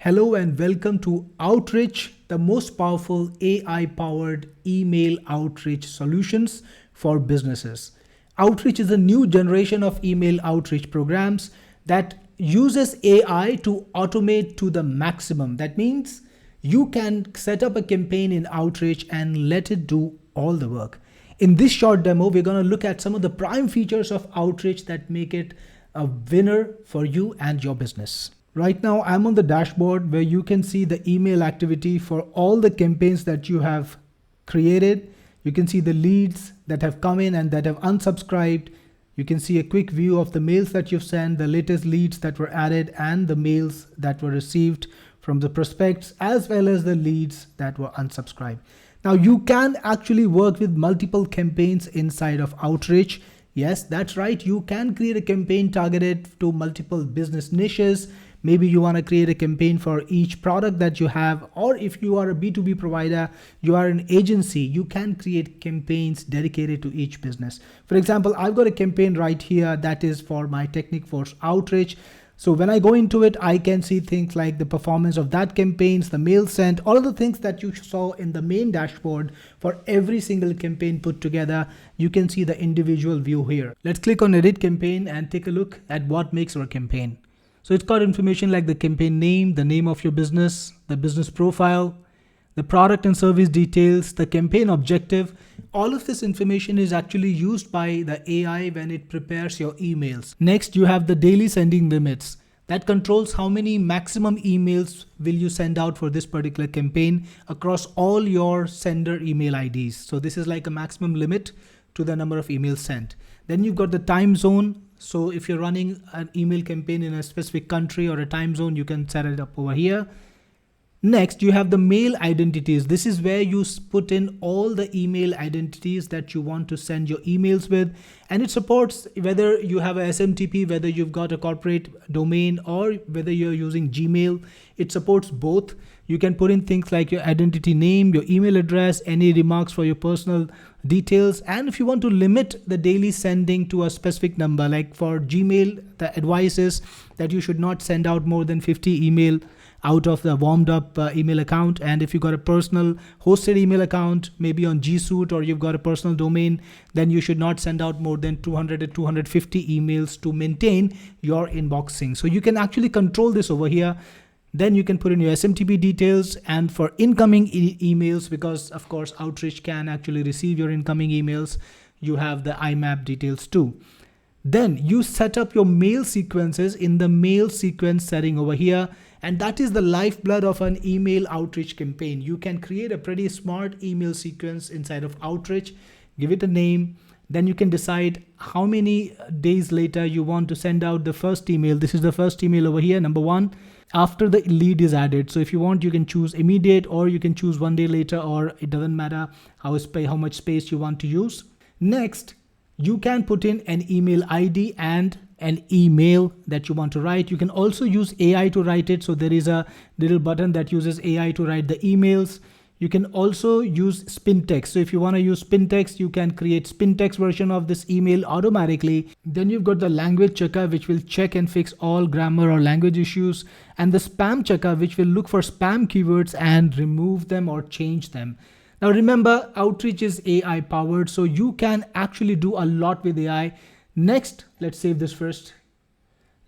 Hello and welcome to Outrich, the most powerful AI-powered email outreach solutions for businesses. Outreach is a new generation of email outreach programs that uses AI to automate to the maximum. That means you can set up a campaign in Outreach and let it do all the work. In this short demo, we're going to look at some of the prime features of Outrich that make it a winner for you and your business. Right now, I'm on the dashboard where you can see the email activity for all the campaigns that you have created. You can see the leads that have come in and that have unsubscribed. You can see a quick view of the mails that you've sent, the latest leads that were added, and the mails that were received from the prospects, as well as the leads that were unsubscribed. Now, you can actually work with multiple campaigns inside of Outrich. Yes, that's right. You can create a campaign targeted to multiple business niches. Maybe you want to create a campaign for each product that you have, or if you are a B2B provider, you are an agency, you can create campaigns dedicated to each business. For example, I've got a campaign right here that is for my Technic Force Outreach. So when I go into it, I can see things like the performance of that campaigns, the mail sent, all of the things that you saw in the main dashboard for every single campaign put together. You can see the individual view here. Let's click on Edit Campaign and take a look at what makes our campaign. So it's got information like the campaign name, the name of your business, the business profile, the product and service details, the campaign objective. All of this information is actually used by the AI when it prepares your emails. Next, you have the daily sending limits. That controls how many maximum emails will you send out for this particular campaign across all your sender email IDs. So this is like a maximum limit to the number of emails sent. Then you've got the time zone. So if you're running an email campaign in a specific country or a time zone, you can set it up over here. Next, you have the mail identities. This is where you put in all the email identities that you want to send your emails with. And it supports whether you have a SMTP, whether you've got a corporate domain, or whether you're using Gmail. It supports both. You can put in things like your identity name, your email address, any remarks for your personal details. And if you want to limit the daily sending to a specific number, like for Gmail, the advice is that you should not send out more than 50 email out of the warmed up email account. And if you've got a personal hosted email account, maybe on G Suite, or you've got a personal domain, then you should not send out more than 200 to 250 emails to maintain your inboxing. So you can actually control this over here. Then you can put in your SMTP details, and for incoming emails, because of course Outrich can actually receive your incoming emails, you have the IMAP details too. Then you set up your mail sequences in the mail sequence setting over here. And that is the lifeblood of an email outreach campaign. You can create a pretty smart email sequence inside of Outrich, give it a name. Then you can decide how many days later you want to send out the first email. This is the first email over here, number 1, after the lead is added. So if you want, you can choose immediate, or you can choose 1 day later, or it doesn't matter how much space you want to use. Next, you can put in an email ID and an email that you want to write. You can also use AI to write it. So there is a little button that uses AI to write the emails. You can also use spin text. So if you want to use spin text, you can create spin text version of this email automatically. Then you've got the language checker, which will check and fix all grammar or language issues, and the spam checker, which will look for spam keywords and remove them or change them. Now remember, Outrich is AI powered, so you can actually do a lot with AI. Next, let's save this first.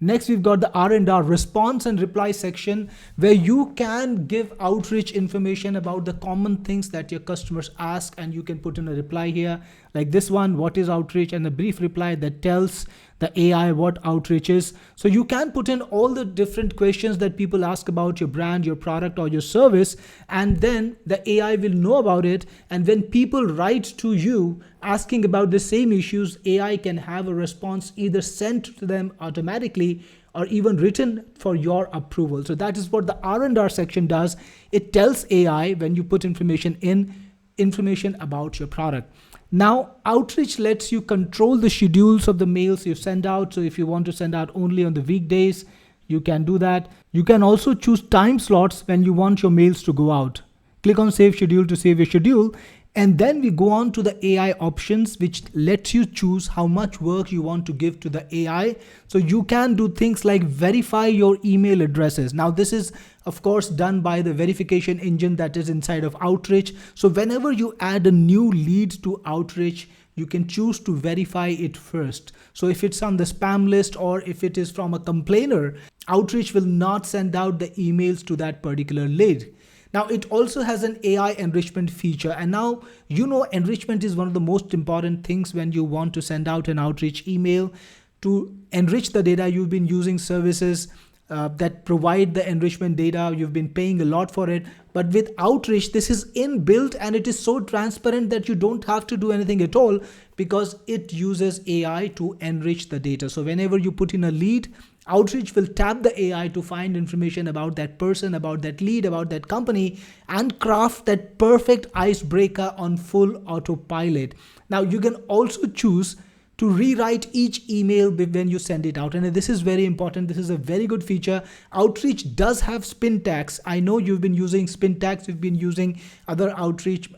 Next, we've got the R&R, response and reply section, where you can give Outrich information about the common things that your customers ask, and you can put in a reply here like this one, what is Outrich, and a brief reply that tells the AI what Outrich is. So you can put in all the different questions that people ask about your brand, your product, or your service, and then the AI will know about it. And when people write to you asking about the same issues, AI can have a response either sent to them automatically or even written for your approval. So that is what the R&R section does. It tells AI, when you put information in, information about your product. Now, Outrich lets you control the schedules of the mails you send out. So if you want to send out only on the weekdays, you can do that. You can also choose time slots when you want your mails to go out. Click on Save Schedule to save your schedule. And then we go on to the AI options, which lets you choose how much work you want to give to the AI. So you can do things like verify your email addresses. Now, this is of course done by the verification engine that is inside of Outrich. So whenever you add a new lead to Outrich, you can choose to verify it first. So if it's on the spam list or if it is from a complainer, Outrich will not send out the emails to that particular lead. Now, it also has an AI enrichment feature. And now, enrichment is one of the most important things when you want to send out an Outrich email. To enrich the data, you've been using services that provide the enrichment data. You've been paying a lot for it. But with Outrich, this is inbuilt and it is so transparent that you don't have to do anything at all because it uses AI to enrich the data. So whenever you put in a lead, Outrich will tap the AI to find information about that person, about that lead, about that company, and craft that perfect icebreaker on full autopilot. Now, you can also choose to rewrite each email when you send it out. And this is very important. This is a very good feature. Outrich does have spin tags. I know you've been using spin tags. You've been using other Outrich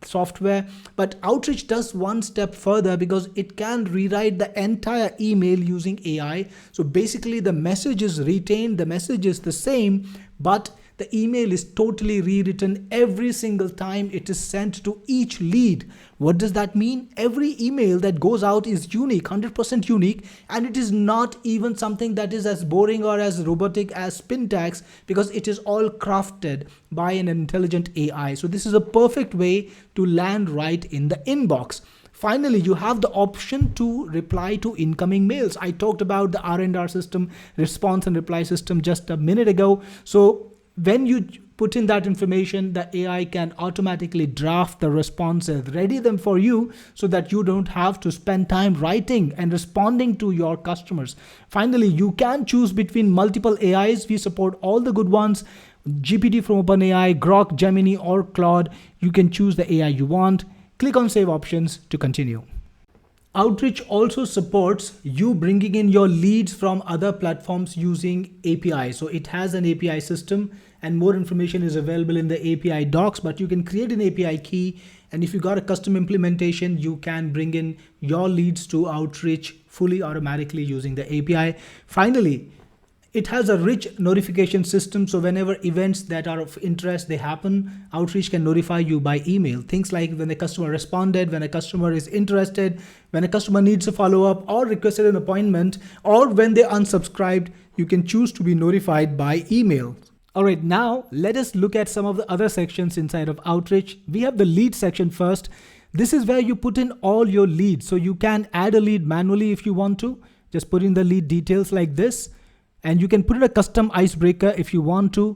software, but Outrich does one step further because it can rewrite the entire email using AI. So basically the message is retained, the message is the same, but the email is totally rewritten every single time it is sent to each lead. What does that mean? Every email that goes out is unique, 100% unique, and it is not even something that is as boring or as robotic as spin tags because it is all crafted by an intelligent AI. So this is a perfect way to land right in the inbox. Finally, you have the option to reply to incoming mails. I talked about the R&R system, response and reply system, just a minute ago. So when you put in that information, the AI can automatically draft the responses, ready them for you so that you don't have to spend time writing and responding to your customers. Finally, you can choose between multiple AIs. We support all the good ones. GPT from OpenAI, Grok, Gemini, or Claude. You can choose the AI you want. Click on Save Options to continue. Outrich also supports you bringing in your leads from other platforms using API. So it has an API system and more information is available in the API docs, but you can create an API key. And if you got a custom implementation, you can bring in your leads to Outrich fully automatically using the API. Finally, it has a rich notification system, so whenever events that are of interest, they happen, Outrich can notify you by email. Things like when a customer responded, when a customer is interested, when a customer needs a follow-up or requested an appointment, or when they unsubscribed, you can choose to be notified by email. All right, now let us look at some of the other sections inside of Outrich. We have the lead section first. This is where you put in all your leads. So you can add a lead manually if you want to. Just put in the lead details like this. And you can put in a custom icebreaker if you want to,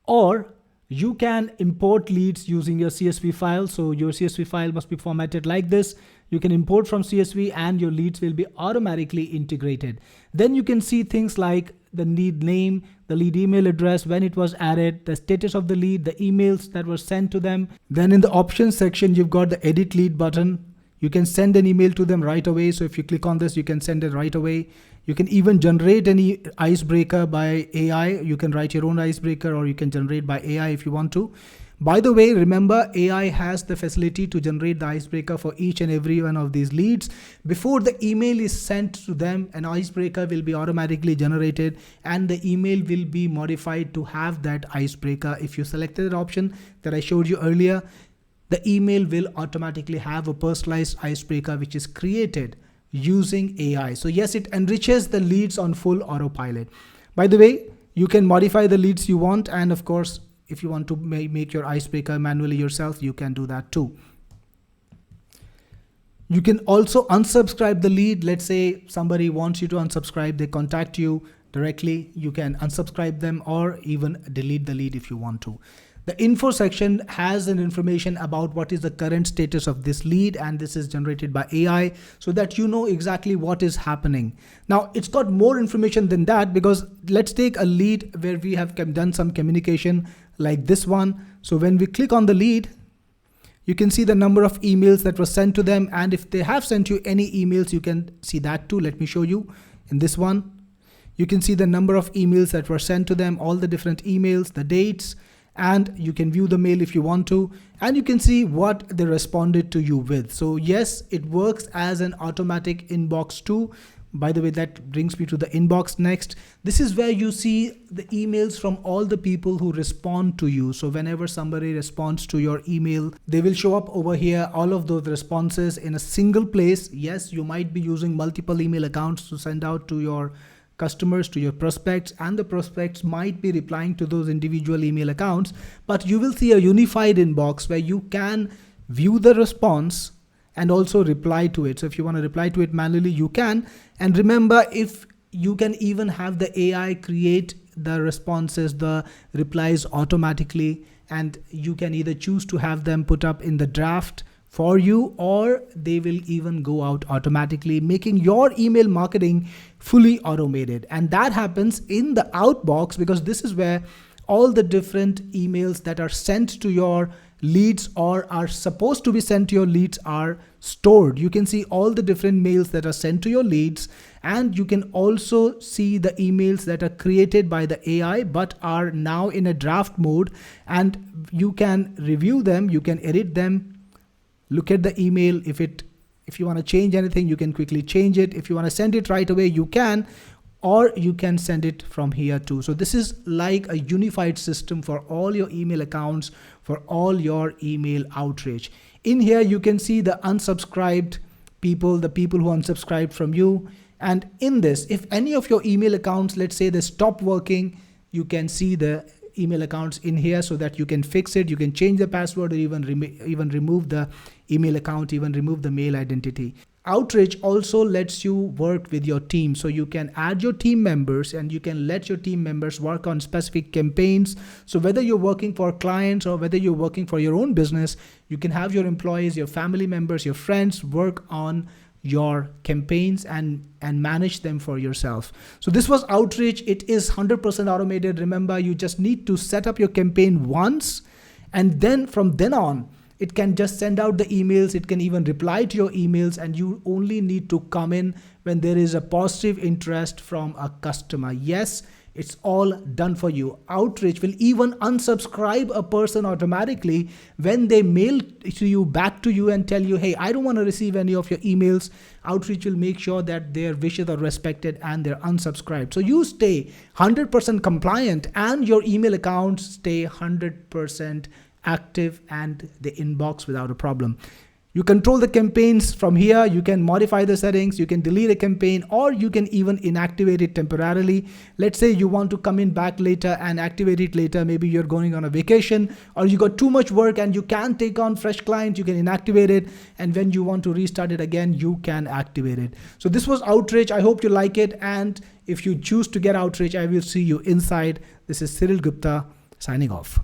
or you can import leads using your CSV file. So your CSV file must be formatted like this. You can import from CSV and your leads will be automatically integrated. Then you can see things like the lead name, the lead email address, when it was added, the status of the lead, the emails that were sent to them. Then in the options section, you've got the edit lead button. You can send an email to them right away. So if you click on this, you can send it right away. You can even generate any icebreaker by AI. You can write your own icebreaker or you can generate by AI if you want to. By the way, remember AI has the facility to generate the icebreaker for each and every one of these leads. Before the email is sent to them, an icebreaker will be automatically generated and the email will be modified to have that icebreaker. If you selected an option that I showed you earlier, the email will automatically have a personalized icebreaker which is created using AI. So yes, it enriches the leads on full autopilot. By the way, you can modify the leads you want, and of course, if you want to make your icebreaker manually yourself, you can do that too. You can also unsubscribe the lead. Let's say somebody wants you to unsubscribe, they contact you directly. You can unsubscribe them or even delete the lead if you want to. The info section has an information about what is the current status of this lead, and this is generated by AI so that you know exactly what is happening. Now, it's got more information than that because let's take a lead where we have done some communication like this one. So when we click on the lead, you can see the number of emails that were sent to them. And if they have sent you any emails, you can see that too. Let me show you in this one. You can see the number of emails that were sent to them, all the different emails, the dates, and you can view the mail if you want to, and you can see what they responded to you with. So yes, it works as an automatic inbox too. By the way, that brings me to the inbox next. This is where you see the emails from all the people who respond to you. So whenever somebody responds to your email, they will show up over here, all of those responses in a single place. Yes, you might be using multiple email accounts to send out to your customers, to your prospects, and the prospects might be replying to those individual email accounts, but you will see a unified inbox where you can view the response and also reply to it. So if you want to reply to it manually, you can. And remember, if you can even have the AI create the responses, the replies automatically, and you can either choose to have them put up in the draft for you, or they will even go out automatically, making your email marketing fully automated. And that happens in the outbox, because this is where all the different emails that are sent to your leads or are supposed to be sent to your leads are stored. You can see all the different mails that are sent to your leads, and you can also see the emails that are created by the AI but are now in a draft mode, and you can review them, you can edit them, look at the email. If you want to change anything, you can quickly change it. If you want to send it right away, you can, or you can send it from here too. So this is like a unified system for all your email accounts, for all your email outreach. In here, you can see the unsubscribed people, the people who unsubscribed from you. And in this, if any of your email accounts, let's say they stop working, you can see the email accounts in here so that you can fix it. You can change the password, or even remove the email account, even remove the mail identity. Outrich also lets you work with your team. So you can add your team members, and you can let your team members work on specific campaigns. So whether you're working for clients or whether you're working for your own business, you can have your employees, your family members, your friends work on your campaigns and manage them for yourself. So this was Outrich. It is 100% automated. Remember, you just need to set up your campaign once, and then from then on, it can just send out the emails. It can even reply to your emails, and you only need to come in when there is a positive interest from a customer. Yes, it's all done for you. Outrich will even unsubscribe a person automatically when they mail to you, back to you, and tell you, hey, I don't want to receive any of your emails. Outreach will make sure that their wishes are respected and they're unsubscribed. So you stay 100% compliant, and your email accounts stay 100% active and the inbox without a problem. You control the campaigns from here. You can modify the settings, you can delete a campaign, or you can even inactivate it temporarily. Let's say you want to come in back later and activate it later. Maybe you're going on a vacation, or you got too much work and you can't take on fresh clients. You can inactivate it, and when you want to restart it again, you can activate it. So this was Outrich. I hope you like it, and if you choose to get Outrich, I will see you inside. This is Cyril Gupta signing off.